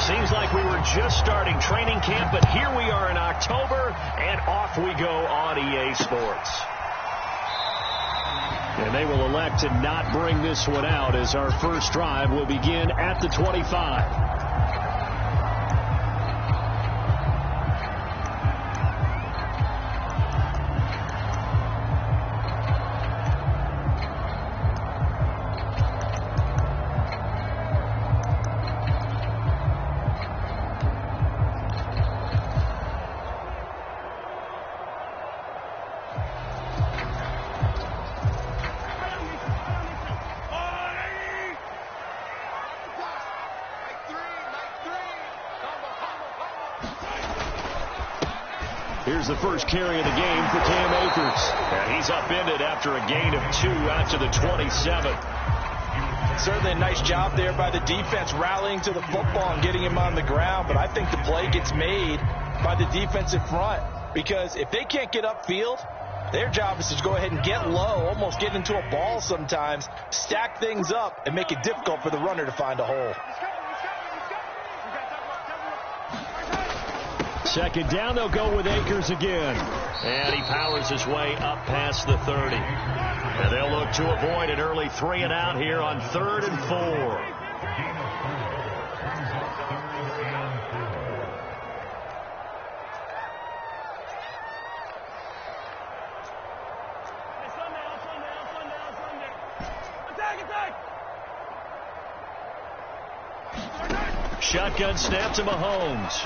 Seems like we were just starting training camp, but here we are in October, and off we go on EA Sports. And they will elect to not bring this one out as our first drive will begin at the 25. Here's the first carry of the game for Cam Akers. And he's upended after a gain of 2 out to the 27. Certainly a nice job there by the defense rallying to the football and getting him on the ground. But I think the play gets made by the defensive front, because if they can't get upfield, their job is to go ahead and get low, almost get into a ball sometimes, stack things up, and make it difficult for the runner to find a hole. Second down, they'll go with Akers again. And he powers his way up past the 30. And they'll look to avoid an early 3 and out here on 3rd and 4. Shotgun snap to Mahomes.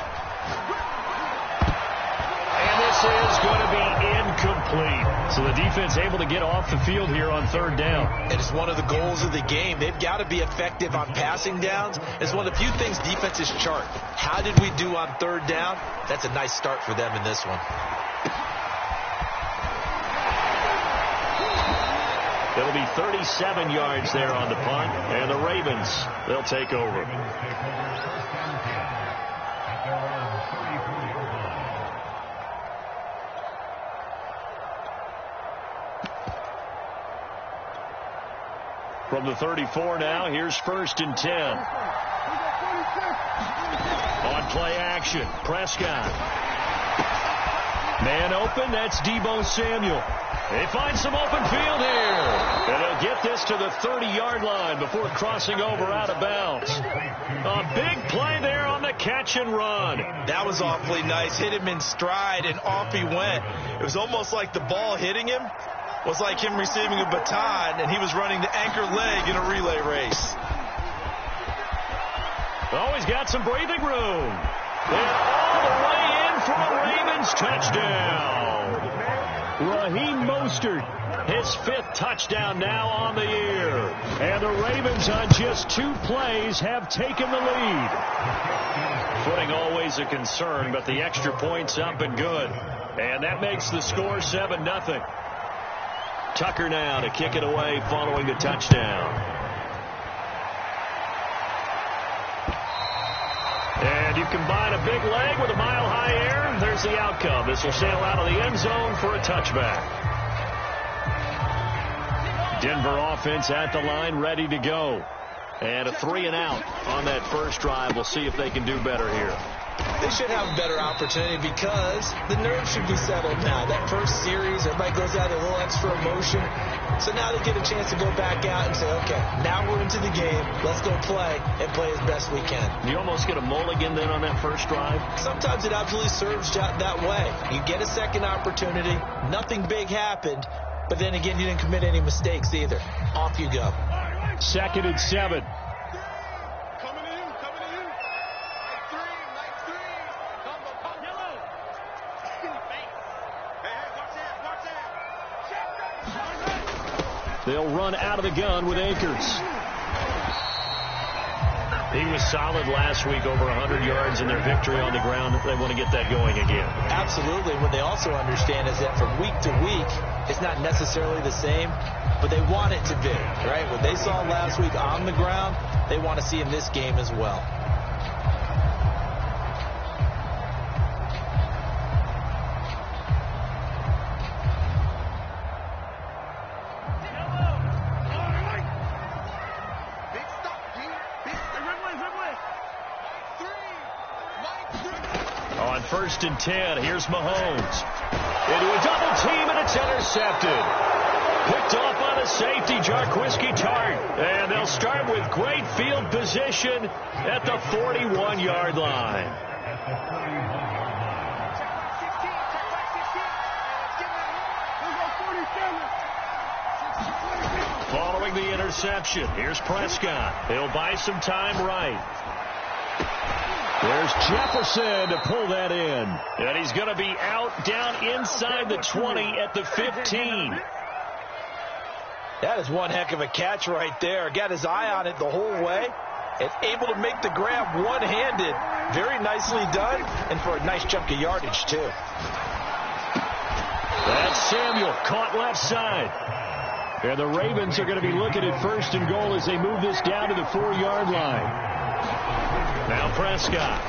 And this is going to be incomplete. So the defense able to get off the field here on 3rd down. It is one of the goals of the game. They've got to be effective on passing downs. It's one of the few things defenses chart. How did we do on 3rd down? That's a nice start for them in this one. It'll be 37 yards there on the punt. And the Ravens, they'll take over. From the 34 now, here's 1st and 10. On play action, Prescott. Man open, that's Deebo Samuel. They find some open field here. And they'll get this to the 30-yard line before crossing over out of bounds. A big play there on the catch and run. That was awfully nice. Hit him in stride, and off he went. It was almost like the ball hitting him was like him receiving a baton, and he was running the anchor leg in a relay race. Oh, he's got some breathing room. And all the way in for a Ravens touchdown. Raheem Mostert, his 5th touchdown now on the year. And the Ravens on just 2 plays have taken the lead. Footing always a concern, but the extra point's up and good. And that makes the score 7-0. Tucker now to kick it away following the touchdown. And you combine a big leg with a mile-high air, there's the outcome. This will sail out of the end zone for a touchback. Denver offense at the line, ready to go. And a 3 and out on that first drive. We'll see if they can do better here. They should have a better opportunity because the nerves should be settled now. That first series, everybody goes out a little extra emotion. So now they get a chance to go back out and say, okay, now we're into the game. Let's go play and play as best we can. You almost get a mulligan then on that first drive? Sometimes it absolutely serves that way. You get a second opportunity. Nothing big happened. But then again, you didn't commit any mistakes either. Off you go. 2nd and 7. They'll run out of the gun with Akers. He was solid last week, over 100 yards in their victory on the ground. They want to get that going again. Absolutely. What they also understand is that from week to week, it's not necessarily the same, but they want it to be, right? What they saw last week on the ground, they want to see in this game as well. Big stop, G. Big. Red way. 3. On 1st and 10, here's Mahomes. Into a double team, and it's intercepted. Picked off on a safety, Jarquiski Tart. And they'll start with great field position at the 41-yard line. Following the interception, here's Prescott. He'll buy some time right. There's Jefferson to pull that in. And he's going to be out down inside the 20 at the 15. That is one heck of a catch right there. Got his eye on it the whole way and able to make the grab one-handed. Very nicely done, and for a nice chunk of yardage, too. That's Samuel, caught left side. And the Ravens are going to be looking at 1st and goal as they move this down to the 4-yard line. Now Prescott.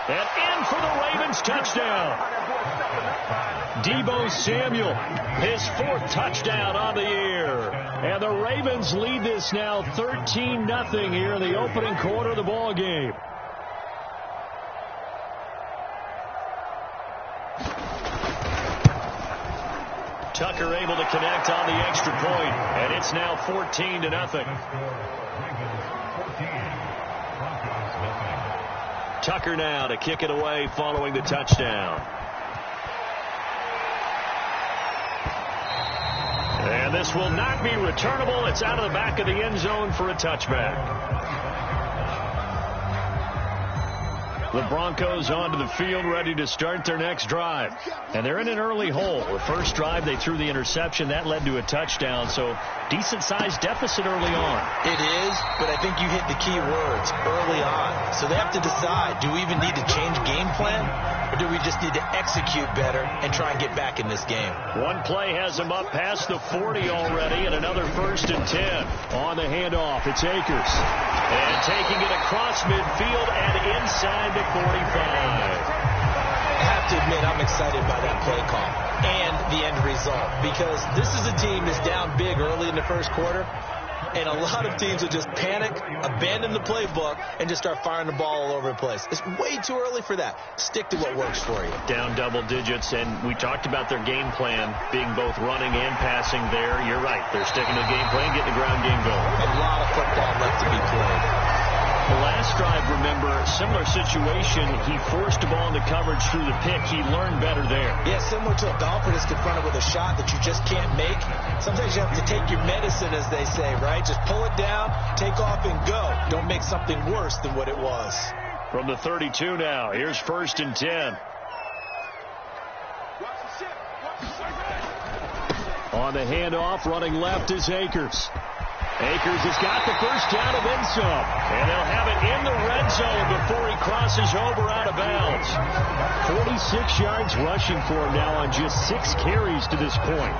And in for the Ravens touchdown. Deebo Samuel, his 4th touchdown on the year. And the Ravens lead this now 13-0 here in the opening quarter of the ball game. Tucker able to connect on the extra point, and it's now 14-0. Tucker now to kick it away following the touchdown. And this will not be returnable. It's out of the back of the end zone for a touchback. The Broncos onto the field, ready to start their next drive. And they're in an early hole. The first drive, they threw the interception. That led to a touchdown, so decent-sized deficit early on. It is, but I think you hit the key words, early on. So they have to decide, do we even need to change game plan, or do we just need to execute better and try and get back in this game? One play has them up past the 40 already, and another 1st and 10. On the handoff, it's Akers. And taking it across midfield and inside the 45. I have to admit, I'm excited by that play call and the end result, because this is a team that's down big early in the first quarter, and a lot of teams will just panic, abandon the playbook, and just start firing the ball all over the place. It's way too early for that. Stick to what works for you. Down double digits, and we talked about their game plan being both running and passing there. You're right. They're sticking to the game plan, getting the ground game going. A lot of football left to be played. The last drive, remember, similar situation. He forced the ball into coverage through the pick. He learned better there. Yeah, similar to a golfer that's confronted with a shot that you just can't make. Sometimes you have to take your medicine, as they say, right? Just pull it down, take off, and go. Don't make something worse than what it was. From the 32 now, here's 1st and 10. On the handoff, running left is Akers. Akers has got the first down and then some. And they'll have it in the red zone before he crosses over out of bounds. 46 yards rushing for him now on just 6 carries to this point.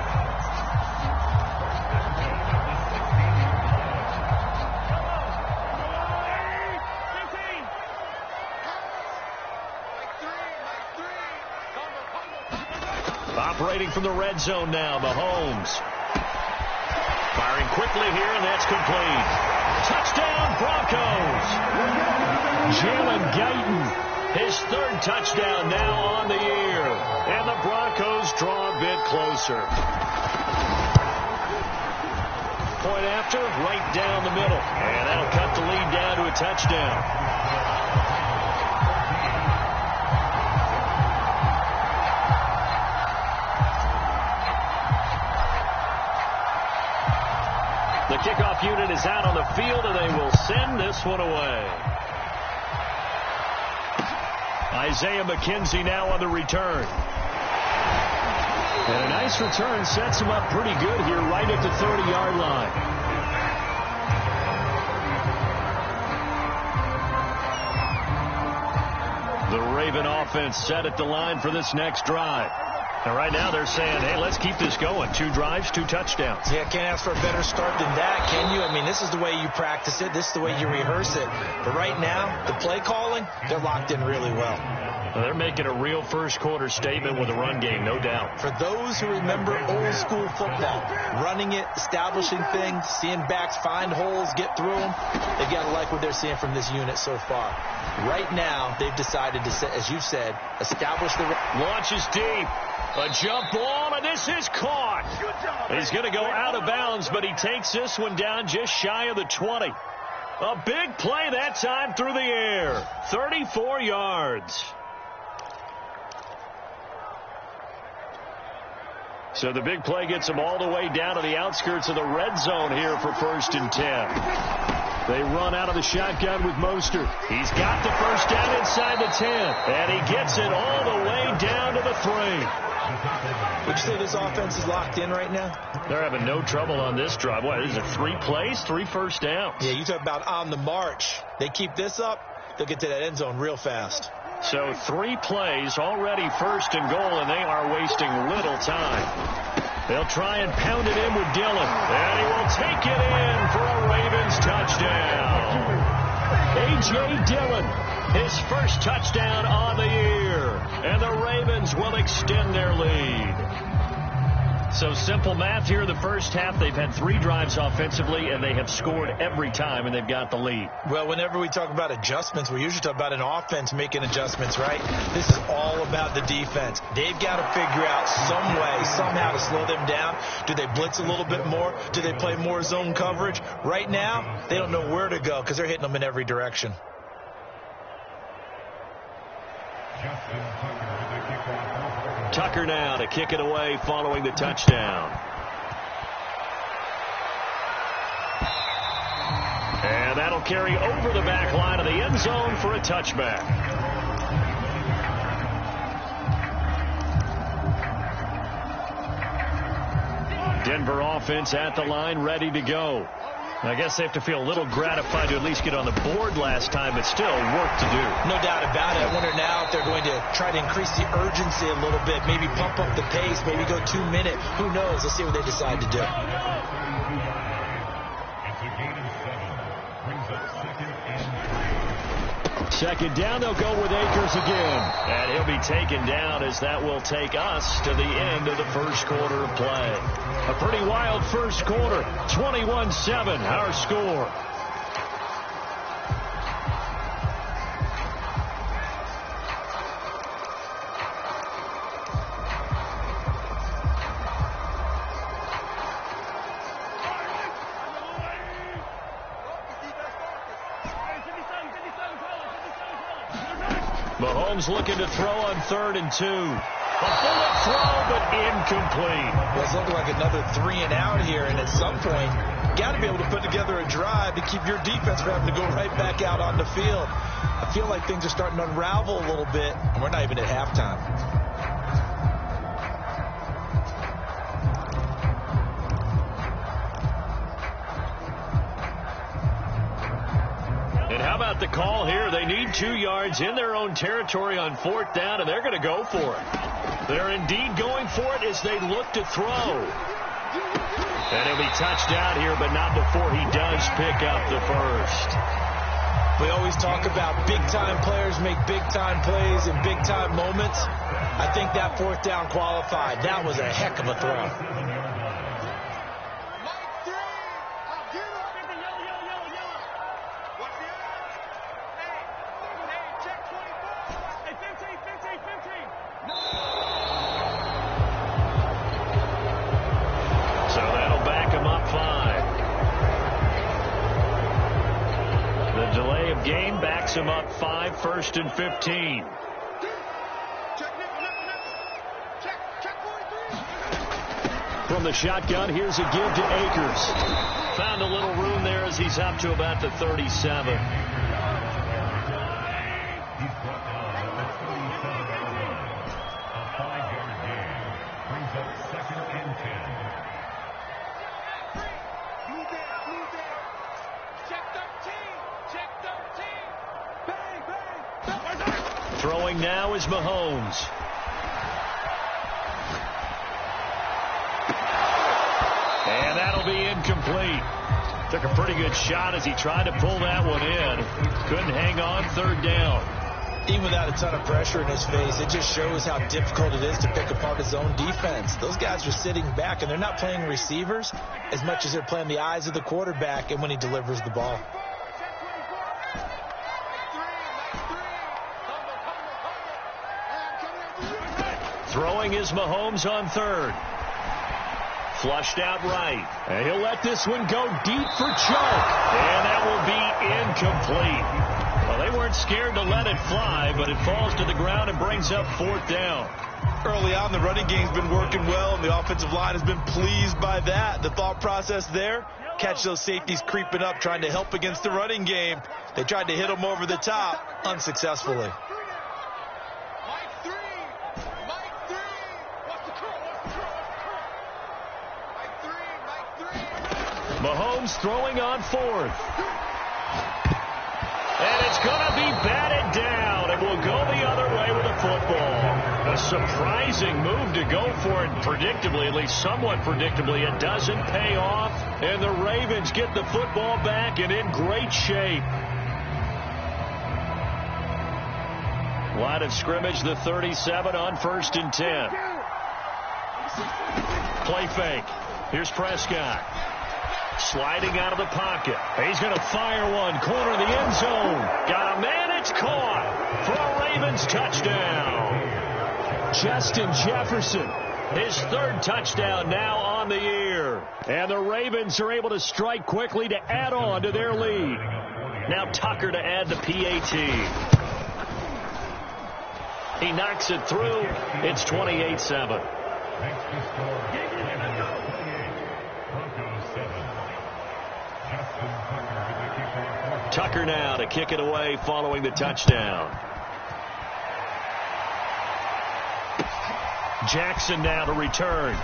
Operating from the red zone now, Mahomes. Firing quickly here, and that's complete. Touchdown, Broncos. Jalen Guyton, his 3rd touchdown now on the year. And the Broncos draw a bit closer. Point after, right down the middle. And that'll cut the lead down to a touchdown. The kickoff unit is out on the field, and they will send this one away. Isaiah McKenzie now on the return. And a nice return sets him up pretty good here right at the 30-yard line. The Raven offense set at the line for this next drive. And right now they're saying, hey, let's keep this going. 2 drives, 2 touchdowns. Yeah, can't ask for a better start than that, can you? I mean, this is the way you practice it. This is the way you rehearse it. But right now, the play calling, they're locked in really well. They're making a real first-quarter statement with a run game, no doubt. For those who remember old-school football, running it, establishing things, seeing backs find holes, get through them, they've got to like what they're seeing from this unit so far. Right now, they've decided to, as you said, establish the... Launches deep. A jump ball, and this is caught. He's going to go out of bounds, but he takes this one down just shy of the 20. A big play that time through the air. 34 yards. So the big play gets them all the way down to the outskirts of the red zone here for 1st and 10. They run out of the shotgun with Mostert. He's got the first down inside the 10. And he gets it all the way down to the 3. Would you say this offense is locked in right now? They're having no trouble on this drive. What, is it 3 plays, 3 first downs? Yeah, you talk about on the march. They keep this up, they'll get to that end zone real fast. So 3 plays, already 1st and goal, and they are wasting little time. They'll try and pound it in with Dillon. And he will take it in for a Ravens touchdown. A.J. Dillon, his first touchdown on the year. And the Ravens will extend their lead. So simple math here in the first half. They've had 3 drives offensively, and they have scored every time, and they've got the lead. Well, whenever we talk about adjustments, we usually talk about an offense making adjustments, right? This is all about the defense. They've got to figure out some way, somehow to slow them down. Do they blitz a little bit more? Do they play more zone coverage? Right now, they don't know where to go because they're hitting them in every direction. Tucker now to kick it away following the touchdown. And that'll carry over the back line of the end zone for a touchback. Denver offense at the line, ready to go. I guess they have to feel a little gratified to at least get on the board last time, but still work to do. No doubt about it. I wonder now if they're going to try to increase the urgency a little bit, maybe pump up the pace, maybe go 2 minute. Who knows? Let's see what they decide to do. Second down, they'll go with Akers again. And he'll be taken down as that will take us to the end of the first quarter of play. A pretty wild first quarter. 21-7, our score. Mahomes looking to throw on 3rd and 2. A bullet throw, but incomplete. Well, it's looking like another 3 and out here, and at some point, you got to be able to put together a drive to keep your defense from having to go right back out on the field. I feel like things are starting to unravel a little bit, and we're not even at halftime. How about the call here? They need 2 yards in their own territory on 4th down, and they're going to go for it. They're indeed going for it as they look to throw. And he'll be touched out here, but not before he does pick up the first. We always talk about big-time players make big-time plays in big-time moments. I think that 4th down qualified. That was a heck of a throw. Game backs him up 5, 1st and 15. From the shotgun, here's a give to Akers. Found a little room there as he's up to about the 37. Throwing now is Mahomes. incomplete. Took a pretty good shot as he tried to pull that one in. Couldn't hang on. Third down. Even without a ton of pressure in his face, it just shows how difficult it is to pick apart his own defense. Those guys are sitting back, and they're not playing receivers as much as they're playing the eyes of the quarterback and when he delivers the ball. Throwing is Mahomes on third. Flushed out right. And he'll let this one go deep for choke. And that will be incomplete. Well, they weren't scared to let it fly, but it falls to the ground and brings up fourth down. Early on, the running game's been working well, and the offensive line has been pleased by that. The thought process there, catch those safeties creeping up, trying to help against the running game. They tried to hit them over the top, unsuccessfully. Mahomes throwing on fourth. And it's going to be batted down. It will go the other way with the football. A surprising move to go for it predictably, at least somewhat predictably. It doesn't pay off, and the Ravens get the football back and in great shape. Line of scrimmage, the 37 on 1st and 10. Play fake. Here's Prescott. Sliding out of the pocket. He's going to fire one. Corner of the end zone. Got a man. It's caught for a Ravens touchdown. Justin Jefferson. His third touchdown now on the year. And the Ravens are able to strike quickly to add on to their lead. Now Tucker to add the PAT. He knocks it through. It's 28-7. Tucker now to kick it away following the touchdown. Jackson now to return.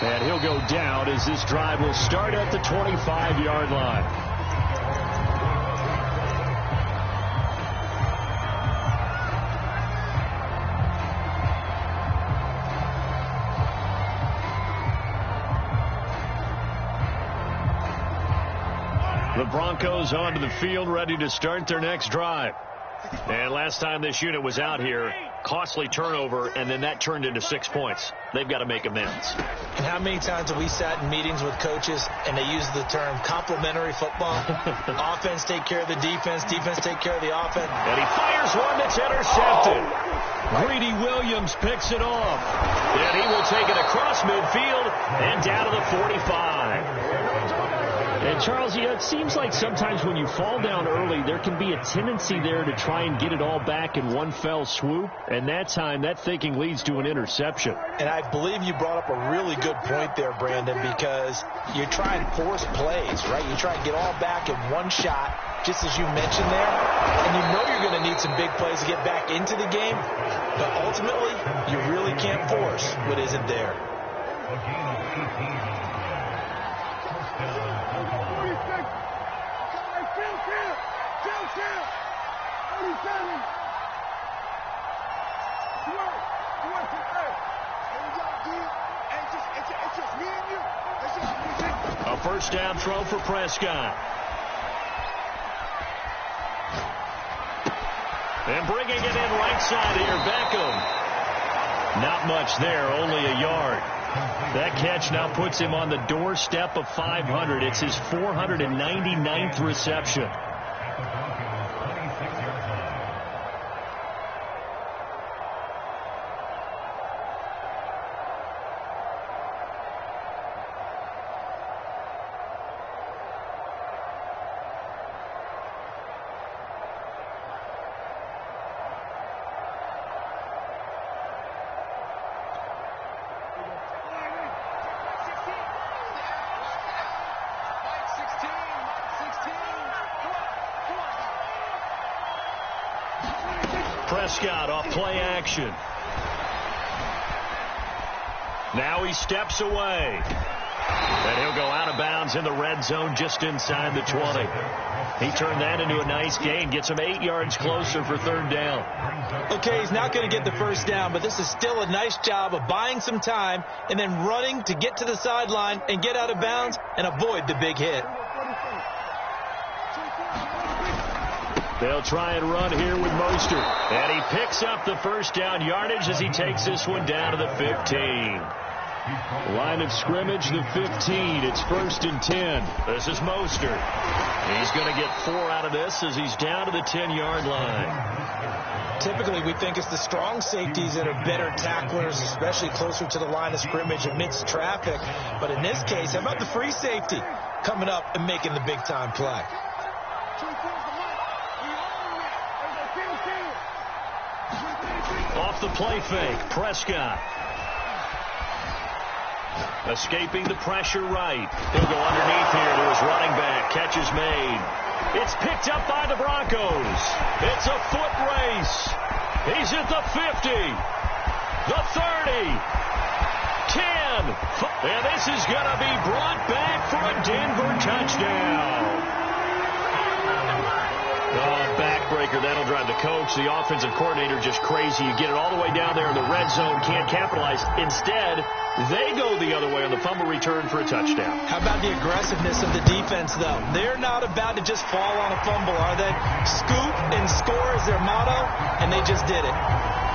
And he'll go down as this drive will start at the 25-yard line. The Broncos onto the field, ready to start their next drive. And last time this unit was out here, costly turnover, and then that turned into 6 points. They've got to make amends. And how many times have we sat in meetings with coaches and they use the term complementary football? Offense take care of the defense, defense take care of the offense. And he fires one that's intercepted. Greedy Williams picks it off. And he will take it across midfield and down to the 45. And, Charles, it seems like sometimes when you fall down early, there can be a tendency there to try and get it all back in one fell swoop. And that time, that thinking leads to an interception. And I believe you brought up a really good point there, Brandon, because you try and force plays, right? You try and get all back in one shot, just as you mentioned there. And you know you're going to need some big plays to get back into the game. But ultimately, you really can't force what isn't there. A first down throw for Prescott. And bringing it in right side here, Beckham. Not much there, only a yard. That catch now puts him on the doorstep of 500. It's his 499th reception. Prescott off play action. Now he steps away. And he'll go out of bounds in the red zone just inside the 20. He turned that into a nice gain, gets him 8 yards closer for third down. Okay, he's not going to get the first down, but this is still a nice job of buying some time and then running to get to the sideline and get out of bounds and avoid the big hit. They'll try and run here with Mostert. And he picks up the first down yardage as he takes this one down to the 15. Line of scrimmage, the 15. It's 1st and 10. This is Mostert. He's going to get 4 out of this as he's down to the 10-yard line. Typically, we think it's the strong safeties that are better tacklers, especially closer to the line of scrimmage amidst traffic. But in this case, how about the free safety coming up and making the big-time play? Off the play fake, Prescott. Escaping the pressure right. He'll go underneath here to his running back. Catch is made. It's picked up by the Broncos. It's a foot race. He's at the 50, the 30, 10. And this is going to be brought back for a Denver touchdown. Backbreaker, that'll drive the coach, the offensive coordinator, just crazy. You get it all the way down there in the red zone, can't capitalize. Instead, they go the other way on the fumble return for a touchdown. How about the aggressiveness of the defense, though? They're not about to just fall on a fumble, are they? Scoop and score is their motto, and they just did it.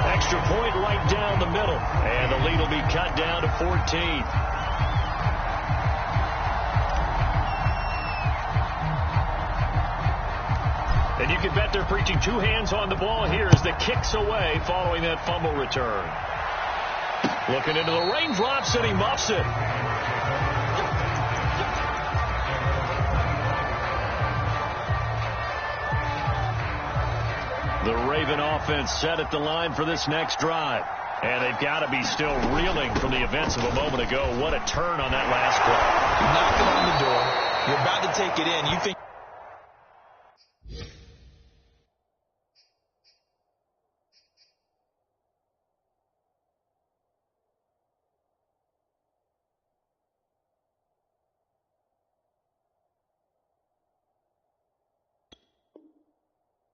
Extra point right down the middle, and the lead will be cut down to 14. And you can bet they're preaching 2 hands on the ball here as the kick's away following that fumble return. Looking into the raindrops, and he muffs it. The Raven offense set at the line for this next drive. And they've got to be still reeling from the events of a moment ago. What a turn on that last play. Knocking on the door. You're about to take it in. You think...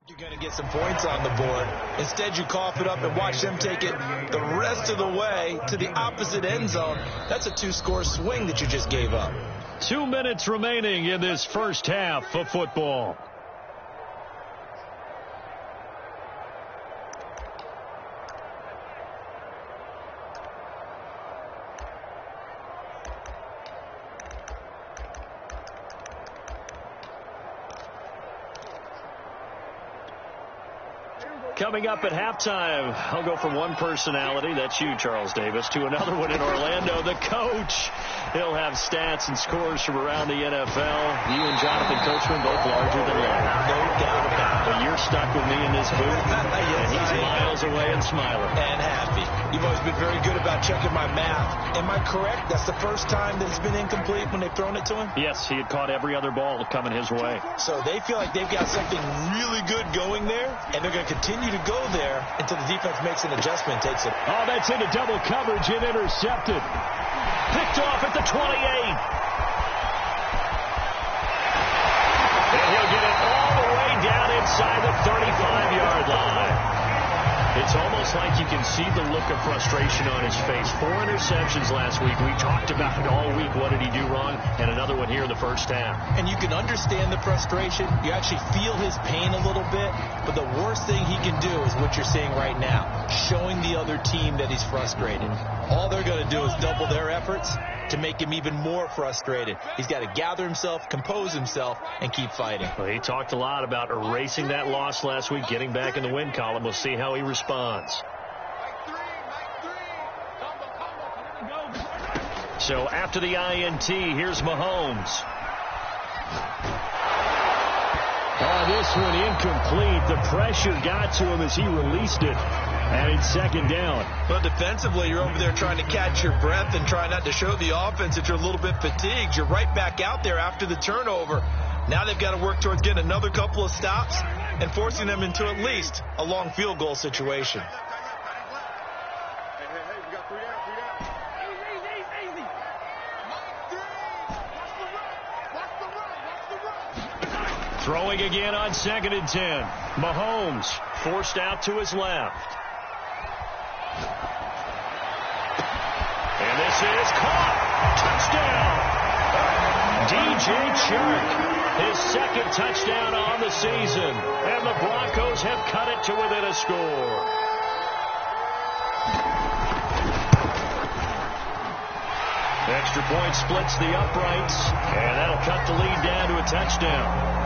You're going to get some points on the board. Instead, you cough it up and watch them take it the rest of the way to the opposite end zone. That's a 2-score swing that you just gave up. 2 minutes remaining in this first half of football. Coming up at halftime, I'll go from one personality, that's you, Charles Davis, to another one in Orlando, the coach. He'll have stats and scores from around the NFL. You and Jonathan Coachman both larger than life. No doubt about it. But you're stuck with me in this booth, yes, and he's miles away and smiling. And happy. You've always been very good about checking my math. Am I correct? That's the first time that it's been incomplete when they've thrown it to him? Yes, he had caught every other ball coming his way. So they feel like they've got something really good going there, and they're going to continue to go there until the defense makes an adjustment and takes it. Oh, that's into double coverage and intercepted. Picked off at the 28. And he'll get it all the way down inside the 35-yard line. It's almost like you can see the look of frustration on his face. 4 interceptions last week. We talked about it all week. What did he do wrong? And another one here in the first half. And you can understand the frustration. You actually feel his pain a little bit. But the worst thing he can do is what you're seeing right now, showing the other team that he's frustrated. All they're going to do is double their efforts to make him even more frustrated. He's got to gather himself, compose himself, and keep fighting. Well, he talked a lot about erasing that loss last week, getting back in the win column. We'll see how he responds. So after the INT, here's Mahomes. Oh, this one incomplete. The pressure got to him as he released it. And it's second down. But defensively, you're over there trying to catch your breath and try not to show the offense that you're a little bit fatigued. You're right back out there after the turnover. Now they've got to work towards getting another couple of stops and forcing them into at least a long field goal situation. Throwing again on 2nd and 10. Mahomes forced out to his left. And this is caught. Touchdown. DJ Chark, his 2nd touchdown on the season. And the Broncos have cut it to within a score. Extra point splits the uprights, and that'll cut the lead down to a touchdown.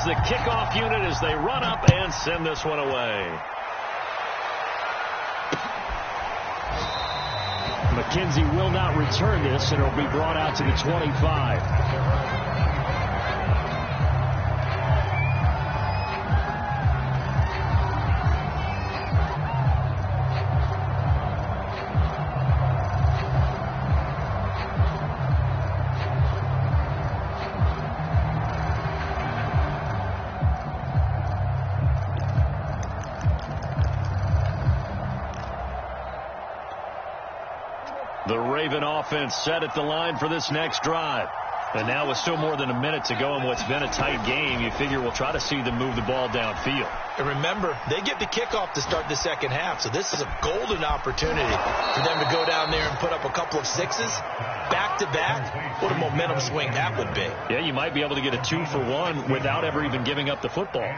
The kickoff unit as they run up and send this one away. McKenzie will not return this, and it'll be brought out to the 25. The Raven offense set at the line for this next drive. And now with still more than a minute to go in what's been a tight game, you figure we'll try to see them move the ball downfield. And remember, they get the kickoff to start the second half, so this is a golden opportunity for them to go down there and put up a couple of sixes back-to-back. What a momentum swing that would be. Yeah, you might be able to get a 2-for-1 without ever even giving up the football.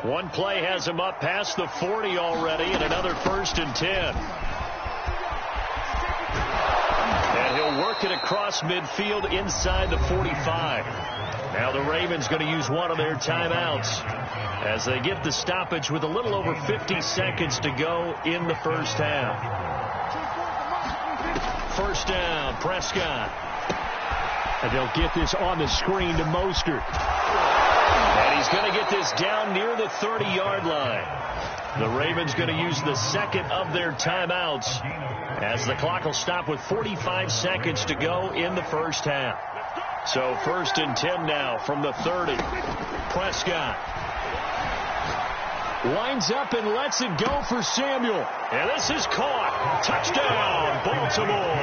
One play has him up past the 40 already, and another 1st and 10. And he'll work it across midfield inside the 45. Now the Ravens going to use one of their timeouts as they get the stoppage with a little over 50 seconds to go in the first half. First down, Prescott. And they'll get this on the screen to Mostert. And he's going to get this down near the 30-yard line. The Ravens going to use the second of their timeouts as the clock will stop with 45 seconds to go in the first half. So 1st and 10 now from the 30. Prescott lines up and lets it go for Samuel. And this is caught. Touchdown, Baltimore.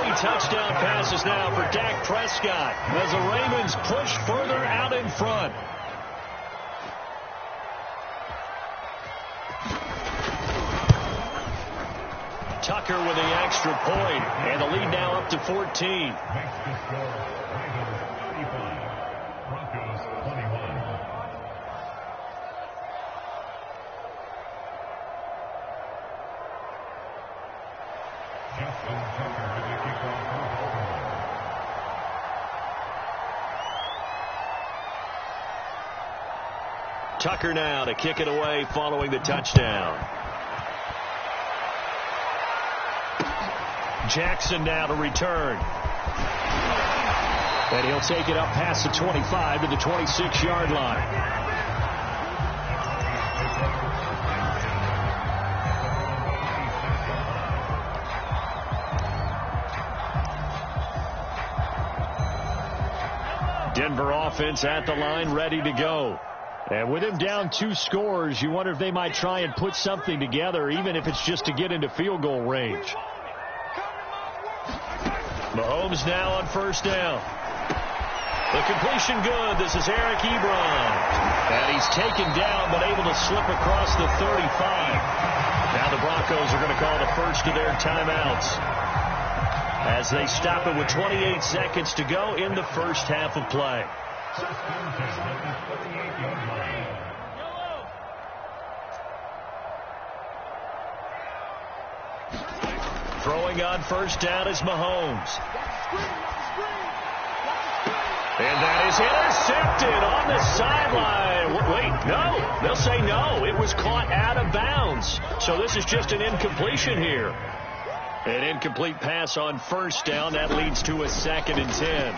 3 touchdown passes now for Dak Prescott as the Ravens push further out in front. Tucker with the extra point, and the lead now up to 14. Tucker now to kick it away following the touchdown. Jackson now to return. And he'll take it up past the 25 to the 26-yard line. Denver offense at the line, ready to go. And with him down 2 scores, you wonder if they might try and put something together, even if it's just to get into field goal range. Mahomes now on first down. The completion good. This is Eric Ebron. And he's taken down but able to slip across the 35. Now the Broncos are going to call the first of their timeouts as they stop it with 28 seconds to go in the first half of play. Throwing on first down is Mahomes. And that is intercepted on the sideline. Wait, no. They'll say no. It was caught out of bounds. So this is just an incompletion here. An incomplete pass on first down. That leads to a 2nd and 10.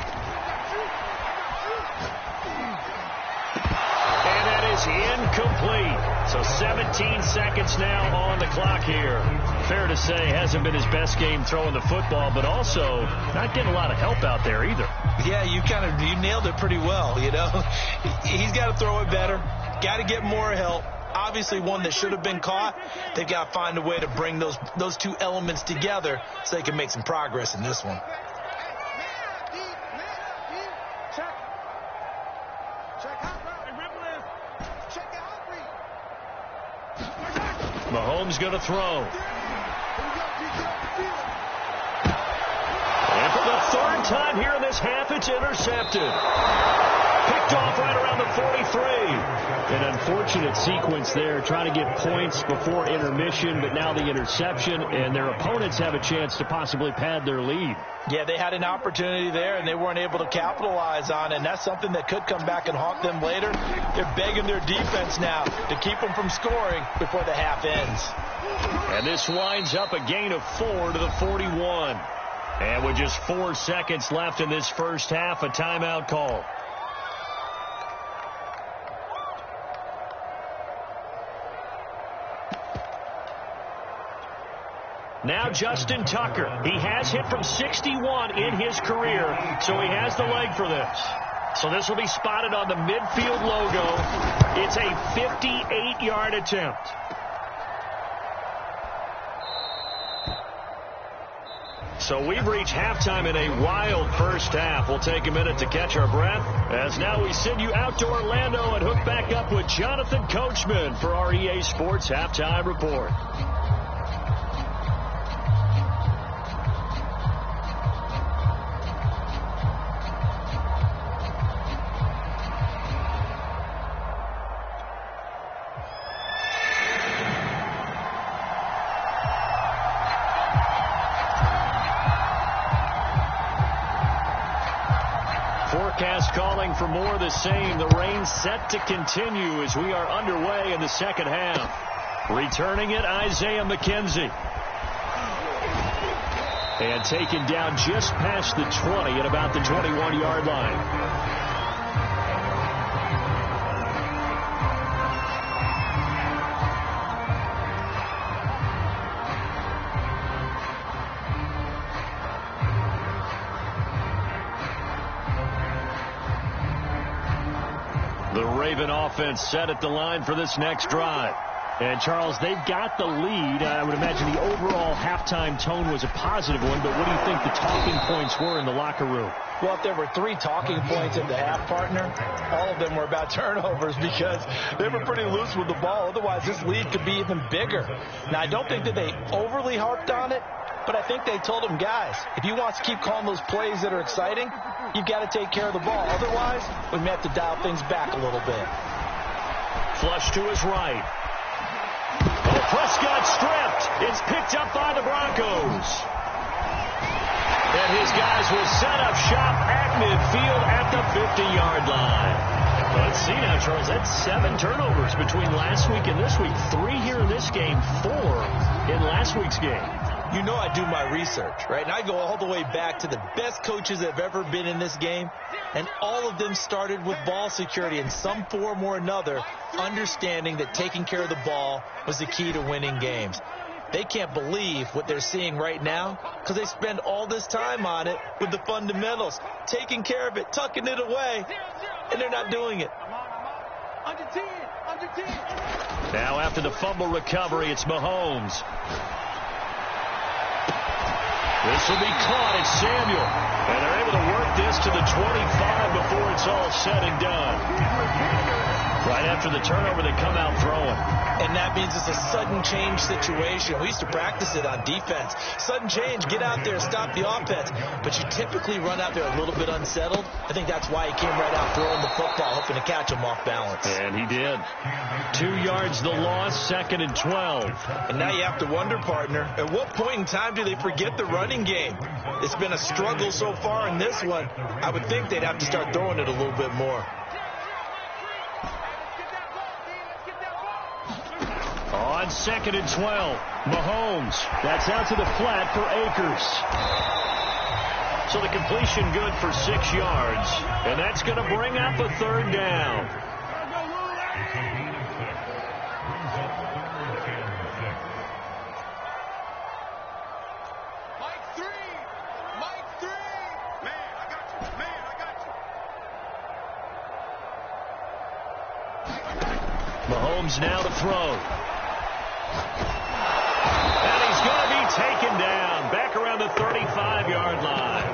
And that is incomplete. So 17 seconds now on the clock here. Fair to say, hasn't been his best game throwing the football, but also not getting a lot of help out there either. Yeah, you nailed it pretty well, you know. He's got to throw it better. Got to get more help. Obviously one that should have been caught. They've got to find a way to bring those two elements together so they can make some progress in this one. Mahomes going to throw. And for the third time here in this half, it's intercepted. Picked off right around the 43. An unfortunate sequence there, trying to get points before intermission, but now the interception, and their opponents have a chance to possibly pad their lead. Yeah, they had an opportunity there, and they weren't able to capitalize on it, and that's something that could come back and haunt them later. They're begging their defense now to keep them from scoring before the half ends. And this winds up a gain of 4 to the 41. And with just 4 seconds left in this first half, a timeout call. Now Justin Tucker. He has hit from 61 in his career, so he has the leg for this. So this will be spotted on the midfield logo. It's a 58-yard attempt. So we've reached halftime in a wild first half. We'll take a minute to catch our breath, as now we send you out to Orlando and hook back up with Jonathan Coachman for our EA Sports Halftime Report. Forecast calling for more of the same. The rain set to continue as we are underway in the second half. Returning it, Isaiah McKenzie. And taken down just past the 20 at about the 21-yard line. The Raven offense set at the line for this next drive. And, Charles, they've got the lead. I would imagine the overall halftime tone was a positive one, but what do you think the talking points were in the locker room? Well, if there were 3 talking points at the half, partner, all of them were about turnovers because they were pretty loose with the ball. Otherwise, this lead could be even bigger. Now, I don't think that they overly harped on it, but I think they told them, guys, if you want to keep calling those plays that are exciting, you've got to take care of the ball. Otherwise, we may have to dial things back a little bit. Flush to his right. Oh, Prescott stripped. It's picked up by the Broncos. And his guys will set up shop at midfield at the 50-yard line. Let's see now, Charles. That's 7 turnovers between last week and this week. 3 here in this game, 4 in last week's game. You know I do my research, right? And I go all the way back to the best coaches that have ever been in this game. And all of them started with ball security in some form or another, understanding that taking care of the ball was the key to winning games. They can't believe what they're seeing right now because they spend all this time on it with the fundamentals, taking care of it, tucking it away, and they're not doing it. Under 10. Now after the fumble recovery, it's Mahomes. This will be caught. It's Samuel. And they're able to work this to the 25 before it's all said and done. Right after the turnover, they come out throwing. And that means it's a sudden change situation. We used to practice it on defense. Sudden change, get out there, stop the offense. But you typically run out there a little bit unsettled. I think that's why he came right out throwing the football, hoping to catch him off balance. And he did. 2 yards the loss, 2nd and 12. And now you have to wonder, partner, at what point in time do they forget the running game? It's been a struggle so far in this one. I would think they'd have to start throwing it a little bit more. On 2nd and 12, Mahomes. That's out to the flat for Akers. So the completion good for 6 yards. And that's going to bring up a 3rd down. Mahomes now to throw. And he's going to be taken down back around the 35-yard line.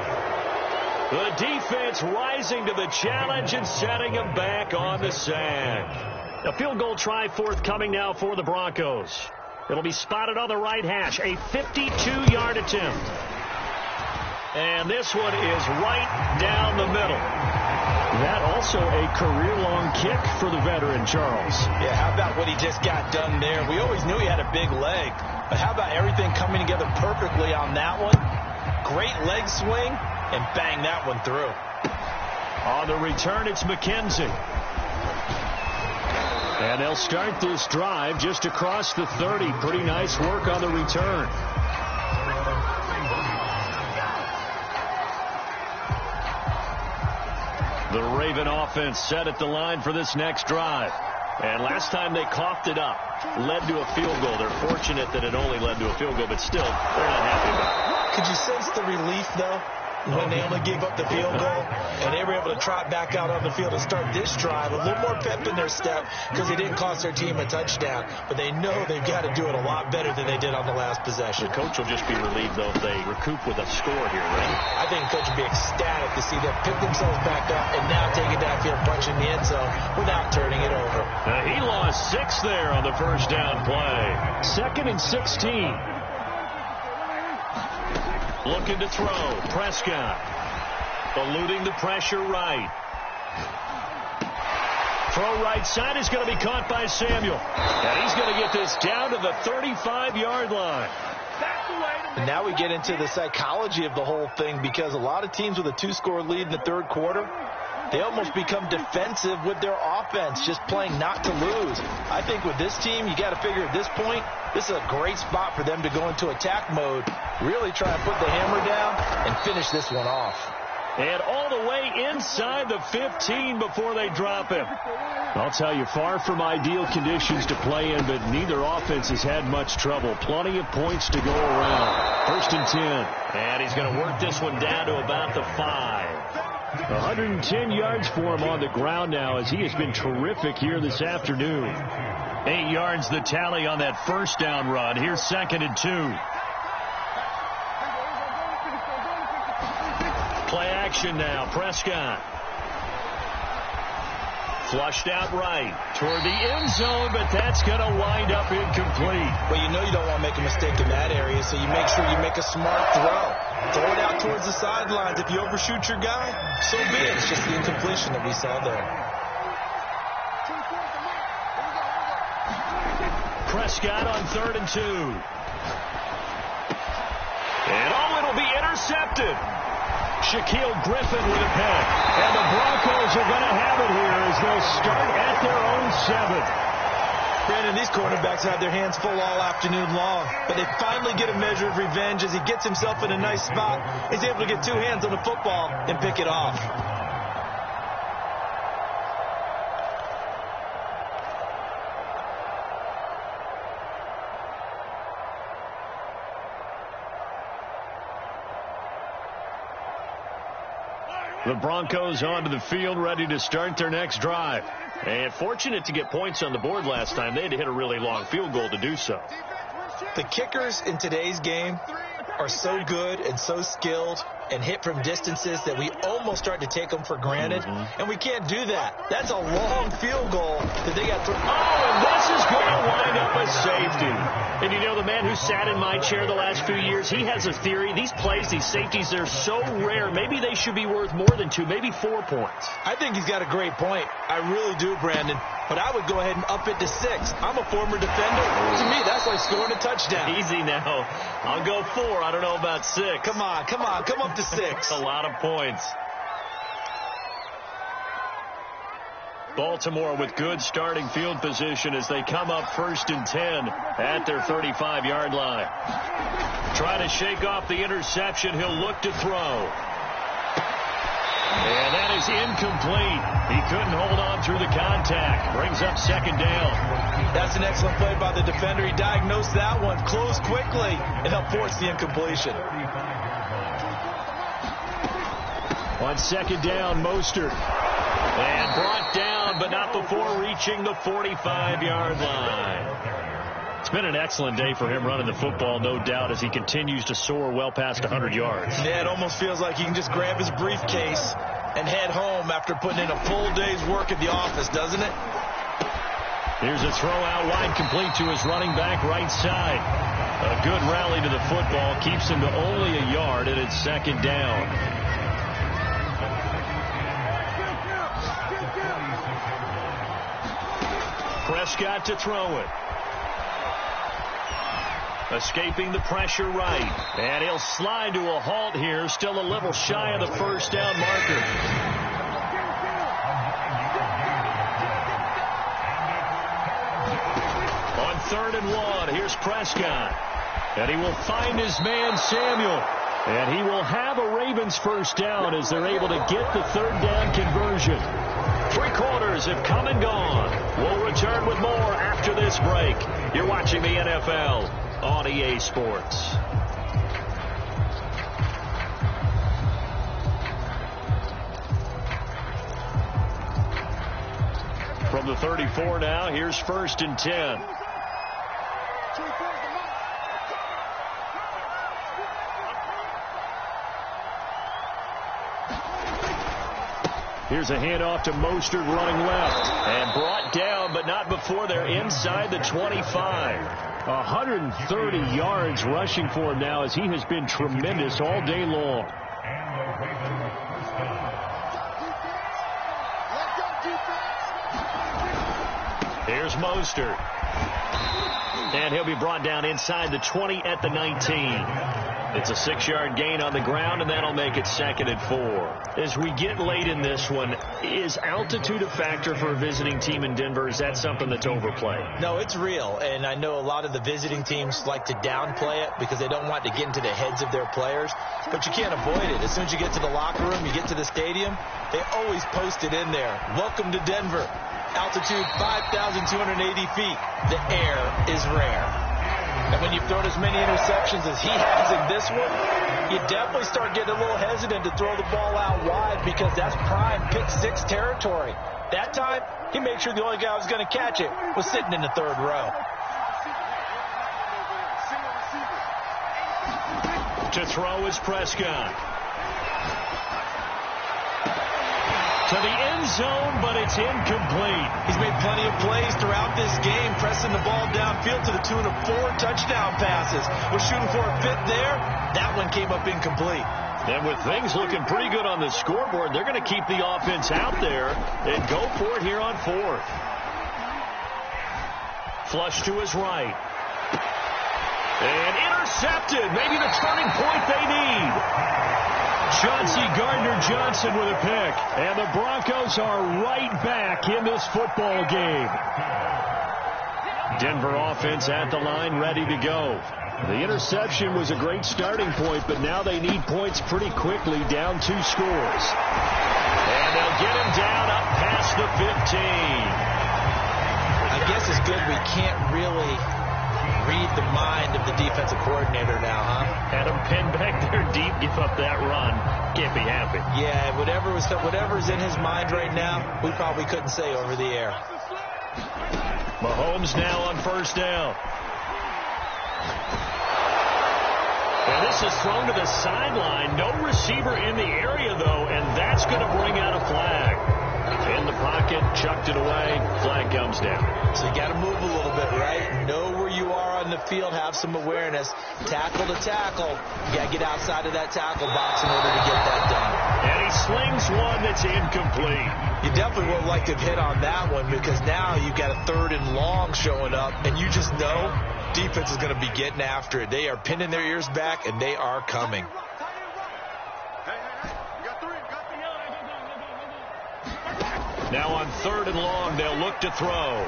The defense rising to the challenge and setting him back on the sack. A field goal try forthcoming now for the Broncos. It'll be spotted on the right hash. A 52-yard attempt. And this one is right down the middle. That also a career-long kick for the veteran, Charles. Yeah, how about what he just got done there? We always knew he had a big leg, but how about everything coming together perfectly on that one? Great leg swing, and bang that one through. On the return, it's McKenzie. And they'll start this drive just across the 30. Pretty nice work on the return. The Raven offense set at the line for this next drive. And last time they coughed it up, led to a field goal. They're fortunate that it only led to a field goal, but still, they're not happy about it. Could you sense the relief, though, when they only gave up the field goal and they were able to trot back out on the field and start this drive? A little more pep in their step because they didn't cost their team a touchdown, but they know they've got to do it a lot better than they did on the last possession. The coach will just be relieved, though, if they recoup with a score here, right? I think the coach would be ecstatic to see them pick themselves back up and now take it downfield, punching the end zone without turning it over. He lost 6 there on the first down play. 2nd and 16. Looking to throw. Prescott. Eluding the pressure right. Throw right side is going to be caught by Samuel. And he's going to get this down to the 35-yard line. And now we get into the psychology of the whole thing, because a lot of teams with a 2-score lead in the third quarter, they almost become defensive with their offense, just playing not to lose. I think with this team, you got to figure at this point, this is a great spot for them to go into attack mode, really try and put the hammer down and finish this one off. And all the way inside the 15 before they drop him. I'll tell you, far from ideal conditions to play in, but neither offense has had much trouble. Plenty of points to go around. 1st and 10. And he's going to work this one down to about the 5. 110 yards for him on the ground now, as he has been terrific here this afternoon. 8 yards the tally on that first down run. Here's 2nd and 2. Play action now. Prescott. Flushed out right toward the end zone, but that's going to wind up incomplete. Well, you know you don't want to make a mistake in that area, so you make sure you make a smart throw. Throw it out towards the sidelines. If you overshoot your guy, so be it. It's just the incompletion that we saw there. Prescott on 3rd and 2. And it'll be intercepted. Shaquille Griffin with a pick. And the Broncos are going to have it here as they'll start at their own 7. Brandon, these cornerbacks have their hands full all afternoon long, but they finally get a measure of revenge as he gets himself in a nice spot. He's able to get 2 hands on the football and pick it off. The Broncos onto the field, ready to start their next drive. And fortunate to get points on the board last time. They had to hit a really long field goal to do so. The kickers in today's game are so good and so skilled and hit from distances that we almost start to take them for granted. And we can't do that. That's a long field goal that they got through. Oh, and this is going to wind up a safety. And you know, the man who sat in my chair the last few years, he has a theory. These plays, these safeties, they're so rare. Maybe they should be worth more than 2, maybe 4 points. I think he's got a great point. I really do, Brandon. But I would go ahead and up it to 6. I'm a former defender. To me, that's like scoring a touchdown. Easy now. I'll go 4. I don't know about 6. Come on. Come up to 6. A lot of points. Baltimore with good starting field position as they come up 1st and 10 at their 35-yard line. Trying to shake off the interception. He'll look to throw. And that is is incomplete. He couldn't hold on through the contact. Brings up second down. That's an excellent play by the defender. He diagnosed that one, closed quickly, and helped force the incompletion. On second down, Mostert. And brought down, but not before reaching the 45-yard line. It's been an excellent day for him running the football, no doubt, as he continues to soar well past 100 yards. Yeah, it almost feels like he can just grab his briefcase and head home after putting in a full day's work at the office, doesn't it? Here's a throw out wide, complete to his running back right side. A good rally to the football, keeps him to only a yard, and it's second down. Prescott to throw it. Escaping the pressure right. And he'll slide to a halt here. Still a little shy of the first down marker. On 3rd and 1, here's Prescott. And he will find his man Samuel. And he will have a Ravens first down as they're able to get the third down conversion. 3 quarters have come and gone. We'll return with more after this break. You're watching the NFL on EA Sports. From the 34 now, here's 1st and 10. Here's a handoff to Mostert running left. And brought down, but not before they're inside the 25. 130 yards rushing for him now as he has been tremendous all day long. Here's Mostert. And he'll be brought down inside the 20 at the 19. It's a 6-yard gain on the ground, and that'll make it 2nd and 4. As we get late in this one, is altitude a factor for a visiting team in Denver? Is that something that's overplayed? No, it's real, and I know a lot of the visiting teams like to downplay it because they don't want to get into the heads of their players, but you can't avoid it. As soon as you get to the locker room, you get to the stadium, they always post it in there. Welcome to Denver. Altitude 5,280 feet. The air is rare. And when you've thrown as many interceptions as he has in this one, you definitely start getting a little hesitant to throw the ball out wide because that's prime pick 6 territory. That time, he made sure the only guy who was going to catch it was sitting in the 3rd row. To throw is Prescott. To the end zone, but it's incomplete. He's made plenty of plays throughout this game, pressing the ball downfield to the tune of 4 touchdown passes. Was shooting for a 5th there. That one came up incomplete. And with things looking pretty good on the scoreboard, they're going to keep the offense out there and go for it here on 4th. Flush to his right. And intercepted. Maybe the turning point they need. Chauncey Gardner-Johnson with a pick. And the Broncos are right back in this football game. Denver offense at the line, ready to go. The interception was a great starting point, but now they need points pretty quickly, down 2 scores. And they'll get him down up past the 15. I guess it's good we can't really read the mind of the defensive coordinator now, huh? Had him pinned back there deep, give up that run. Can't be happy. Yeah, whatever's in his mind right now, we probably couldn't say over the air. Mahomes now on 1st down. And this is thrown to the sideline. No receiver in the area, though, and that's going to bring out a flag. In the pocket, chucked it away, flag comes down. So you got to move a little bit, right? Know where you are on the field, have some awareness. Tackle to tackle. You got to get outside of that tackle box in order to get that done. And he slings one that's incomplete. You definitely would like to have hit on that one because now you've got a 3rd and long showing up, and you just know defense is going to be getting after it. They are pinning their ears back, and they are coming. Now on 3rd and long, they'll look to throw.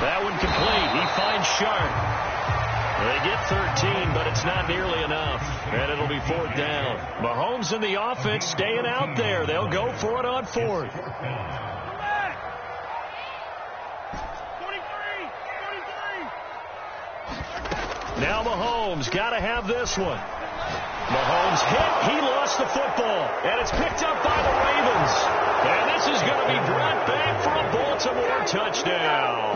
That one complete. He finds Sharp. They get 13, but it's not nearly enough, and it'll be 4th down. Mahomes and the offense staying out there. They'll go for it on 4th. Now Mahomes got to have this one. Mahomes hit. He lost the football, and it's picked up by the Ravens. And this is going to be brought back for a Baltimore touchdown.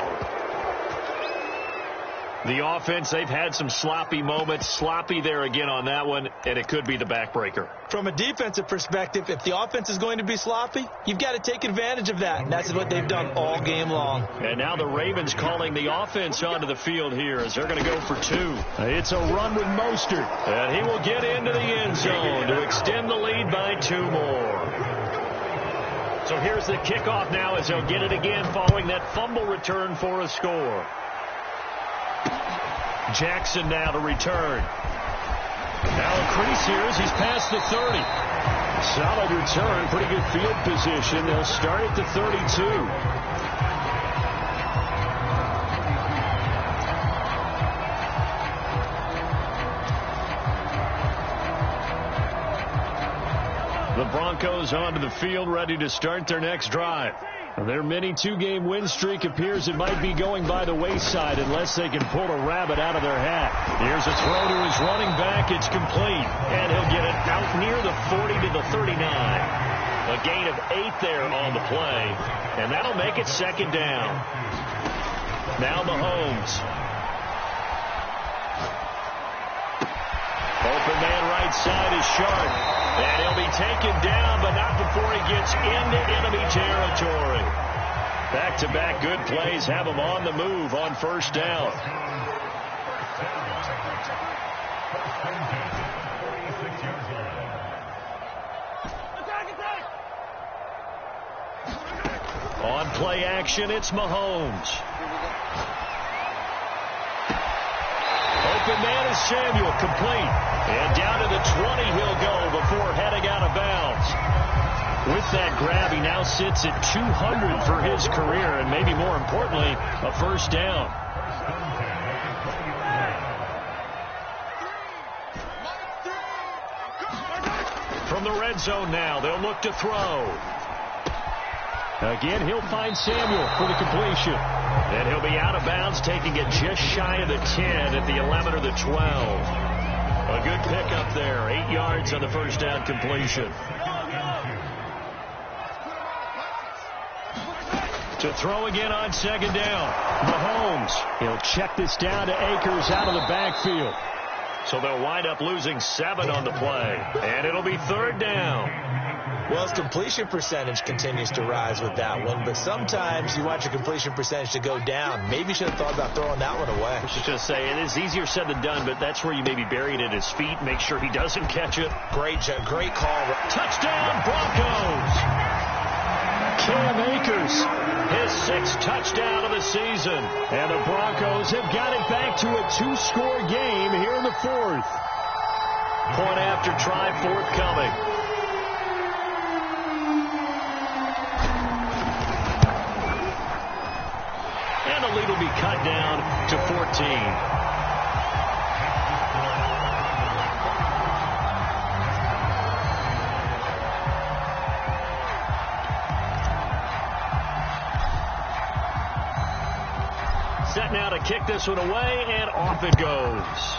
The offense, they've had some sloppy moments. Sloppy there again on that one, and it could be the backbreaker. From a defensive perspective, if the offense is going to be sloppy, you've got to take advantage of that, and that's what they've done all game long. And now the Ravens calling the offense onto the field here as they're going to go for 2. It's a run with Mostert, and he will get into the end zone to extend the lead by 2 more. So here's the kickoff now as they'll get it again following that fumble return for a score. Jackson now to return. Now a crease here as he's past the 30. Solid return, pretty good field position. They'll start at the 32. The Broncos onto the field, ready to start their next drive. Their mini 2-game win streak appears it might be going by the wayside unless they can pull a rabbit out of their hat. Here's a throw to his running back. It's complete. And he'll get it out near the 40 to the 39. A gain of 8 there on the play. And that'll make it 2nd down. Now Mahomes. Open man right side is Sharp. And he'll be taken down, but not before he gets into enemy territory. Back-to-back good plays have him on the move on 1st down. On play action, it's Mahomes. Open man is Samuel, complete. And down to the 20 he'll go before heading out of bounds. With that grab, he now sits at 200 for his career, and maybe more importantly, a 1st down. From the red zone now, they'll look to throw. Again, he'll find Samuel for the completion. And he'll be out of bounds, taking it just shy of the 10 at the 11 or the 12. A good pickup there. 8 yards on the 1st down completion. To throw again on 2nd down. Mahomes. He'll check this down to Akers out of the backfield. So they'll wind up losing 7 on the play. And it'll be 3rd down. Well, his completion percentage continues to rise with that one, but sometimes you want your completion percentage to go down. Maybe you should have thought about throwing that one away. I was just going to say, it is easier said than done, but that's where you maybe bury it at his feet, make sure he doesn't catch it. Great call. Touchdown, Broncos! Cam Akers, his 6th touchdown of the season. And the Broncos have got it back to a 2-score game here in the 4th. Point after try forthcoming. And the lead will be cut down to 14. Set now to kick this one away, and off it goes.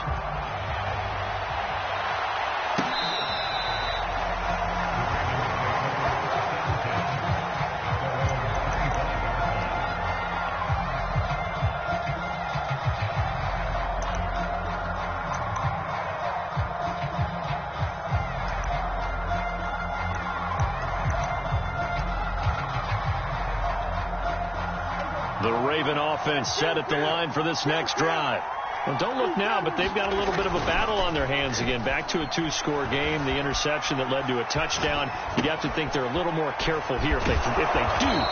The Raven offense set at the line for this next drive. Well, don't look now, but they've got a little bit of a battle on their hands again. Back to a 2-score game. The interception that led to a touchdown. You'd have to think they're a little more careful here if they do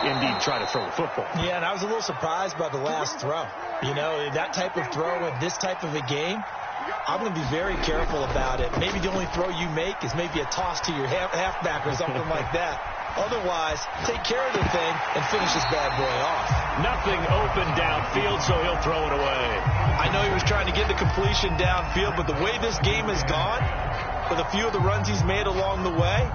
indeed try to throw the football. Yeah, and I was a little surprised by the last throw. You know, that type of throw in this type of a game, I'm going to be very careful about it. Maybe the only throw you make is maybe a toss to your halfback or something like that. Otherwise, take care of the thing and finish this bad boy off. Nothing open downfield, so he'll throw it away. I know he was trying to get the completion downfield, but the way this game has gone, with a few of the runs he's made along the way,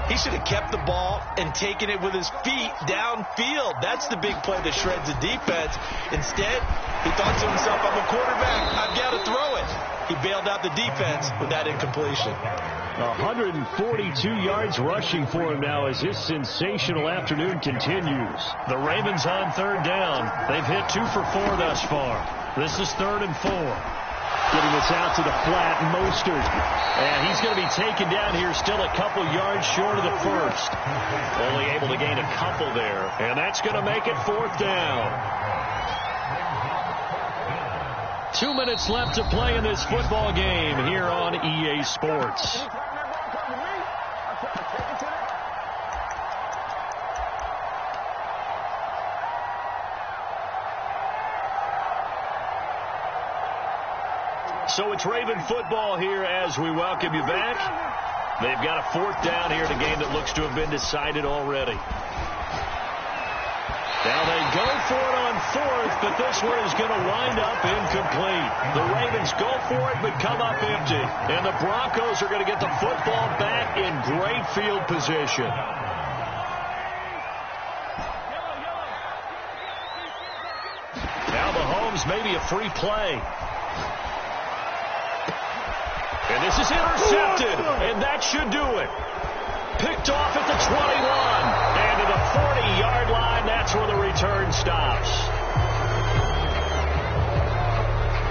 he should have kept the ball and taken it with his feet downfield. That's the big play that shreds the defense. Instead, he thought to himself, I'm a quarterback, I've got to throw it. He bailed out the defense with that incompletion. 142 yards rushing for him now as his sensational afternoon continues. The Ravens on third down. They've hit 2 for 4 thus far. This is 3rd and 4. Getting this out to the flat, Mostert. And he's going to be taken down here, still a couple yards short of the first. Only able to gain a couple there. And that's going to make it 4th down. 2 minutes left to play in this football game here on EA Sports. So it's Raven football here as we welcome you back. They've got a 4th down here in a game that looks to have been decided already. Now they go for it on 4th, but this one is going to wind up incomplete. The Ravens go for it, but come up empty. And the Broncos are going to get the football back in great field position. Now Mahomes, maybe a free play. And this is intercepted, and that should do it. Picked off at the 21, and to the 40-yard line, that's where the return stops.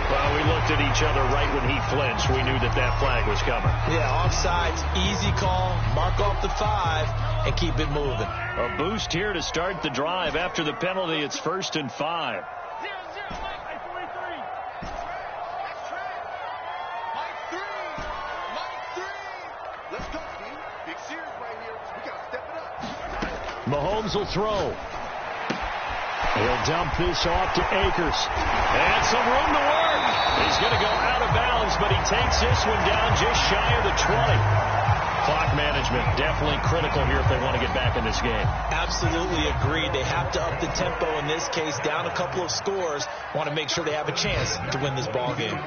Well, we looked at each other right when he flinched. We knew that that flag was coming. Yeah, offsides, easy call, mark off the 5, and keep it moving. A boost here to start the drive. After the penalty, it's 1st and 5. Mahomes will throw. He'll dump this off to Akers. And some room to work. He's going to go out of bounds, but he takes this one down just shy of the 20. Clock management definitely critical here if they want to get back in this game. Absolutely agreed. They have to up the tempo in this case, down a couple of scores. Want to make sure they have a chance to win this ball game.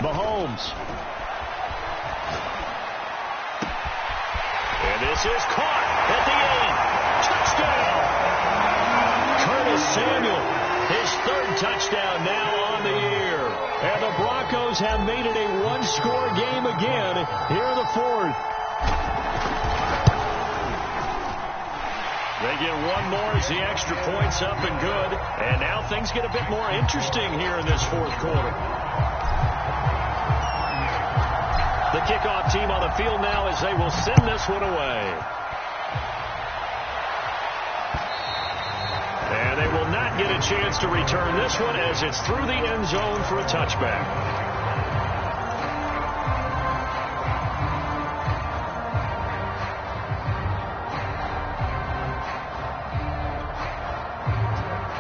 Mahomes. And this is caught at the 8. Touchdown! Curtis Samuel, his 3rd touchdown now on the year. And the Broncos have made it a 1-score game again here in the 4th. They get one more as the extra point's up and good. And now things get a bit more interesting here in this 4th quarter. The kickoff team on the field now as they will send this one away. And they will not get a chance to return this one as it's through the end zone for a touchback.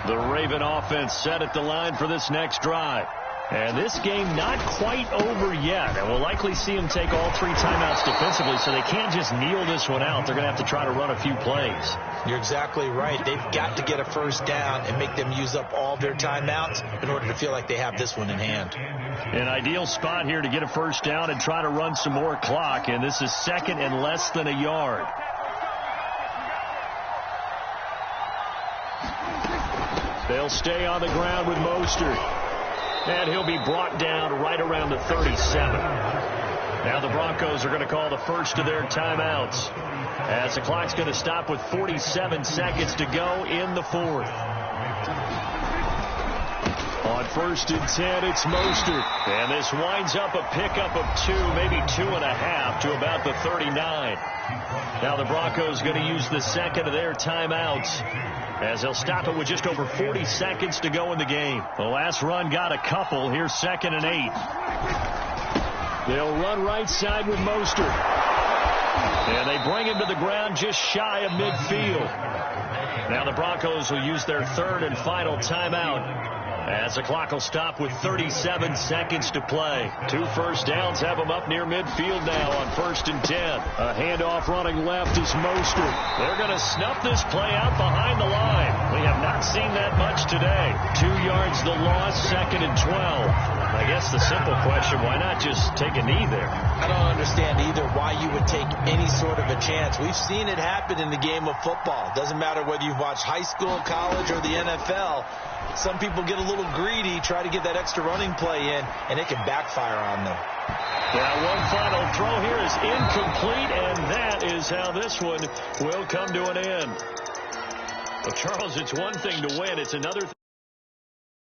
The Raven offense set at the line for this next drive. And this game not quite over yet. And we'll likely see them take all 3 timeouts defensively, so they can't just kneel this one out. They're going to have to try to run a few plays. You're exactly right. They've got to get a 1st down and make them use up all their timeouts in order to feel like they have this one in hand. An ideal spot here to get a 1st down and try to run some more clock. And this is 2nd and less than a yard. They'll stay on the ground with Mostert. And he'll be brought down right around the 37. Now the Broncos are going to call the first of their timeouts, as the clock's going to stop with 47 seconds to go in the 4th. On 1st and 10, it's Mostert. And this winds up a pickup of 2, maybe 2.5 to about the 39. Now the Broncos going to use the 2nd of their timeouts, as they'll stop it with just over 40 seconds to go in the game. The last run got a couple. Here's 2nd and 8. They'll run right side with Mostert. And they bring him to the ground just shy of midfield. Now the Broncos will use their third and final timeout, as the clock will stop with 37 seconds to play. 2 first downs have them up near midfield now on 1st and 10. A handoff running left is Mostert. They're going to snuff this play out behind the line. We have not seen that much today. 2 yards the loss, 2nd and 12. I guess the simple question, why not just take a knee there? I don't understand either why you would take any sort of a chance. We've seen it happen in the game of football. It doesn't matter whether you've watched high school, college, or the NFL. Some people get a little greedy, try to get that extra running play in, and it can backfire on them. Yeah, one final throw here is incomplete, and that is how this one will come to an end. Well, Charles, it's one thing to win. It's another thing.